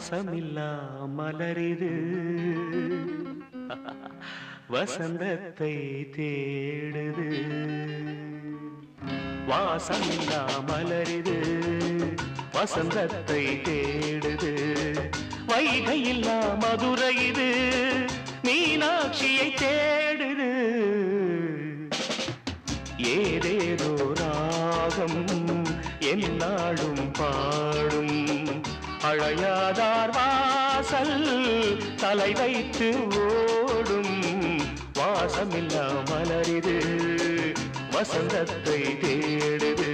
வாசமில்லா மலரிது வசந்தத்தை தேடுது. வாசமில்லா மலரிது வசந்தத்தை தேடுது. வைகையில்லா மதுரை இது மீனாட்சியை தேடுது. ஏதேதோ ராகம் என்னாலும் பாடும். அழையாதார் வாசல் தலை வைத்து ஓடும். வாசமில்லா மலரிது வசந்தத்தை தேடுது.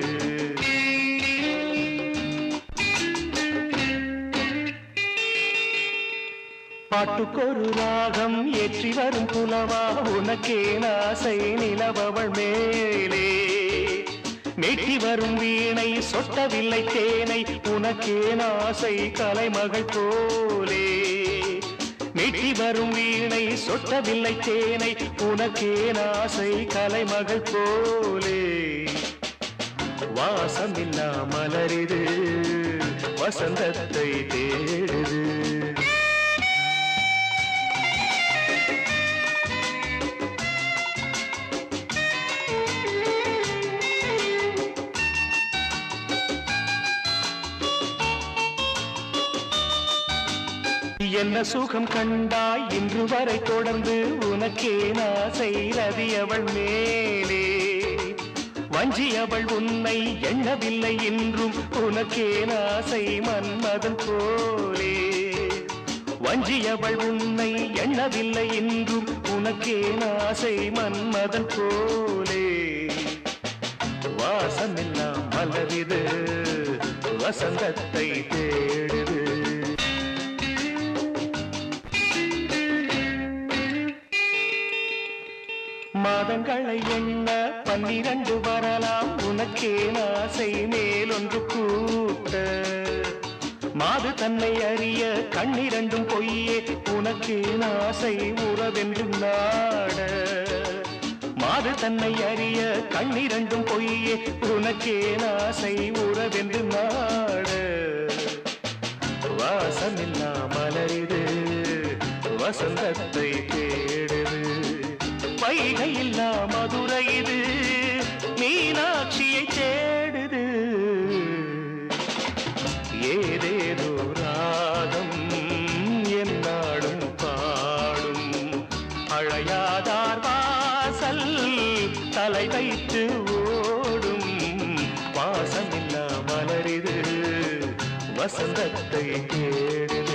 பாட்டுக்கொரு ராகம் ஏற்றி வரும் புலவா உனக்கே ஆசை நிலவவள் மேலே. மெட்டி வரும் வீணை சொட்டவில்லை தேனை உனக்கே ஆசை கலைமகள் போலே. மெட்டி வரும் வீணை சொட்டவில்லை தேனை உனக்கே ஆசை கலைமகள் போலே. வாசமில்லா மலரிது வசந்தத்தை தேடுது. என்ன சுகம் கண்டாய் இன்று வரை தொடர்ந்து உனக்கே ஆசை ரதி அவள் மேலே. வஞ்சி அவள் உன்னை எண்ணவில்லை என்றும் உனக்கே ஆசை மன்மதன் போலே. வஞ்சி அவள் உன்னை எண்ணவில்லை என்றும் உனக்கே ஆசை மன்மதன் போலே. வாசமெல்லாம் மலரிது வசந்தத்தை தேடுது. மாதங்களை எண்ண 12 வரலாம் உனக்கே ஆசை மேலொன்று கூட்ட. மாது தன்னை அறிய கண்ணிரண்டும் பொய்யே உனக்கே ஆசை உறவென்று நாட. மாது தன்னை அறிய கண்ணிரண்டும் பொய்யே உனக்கே ஆசை உறவென்று நாட. வாசமில்லா மலரிது வசந்தத்தை தேடுது. வைகையில்லா மதுரை இது மீனாட்சியை தேடுது. ஏதேதோ ராகம் என்னாடும் பாடும். அழையாதார் வாசல் தலை வைத்து ஓடும். வாசமில்லா மலரிது வசந்தத்தை தேடுது.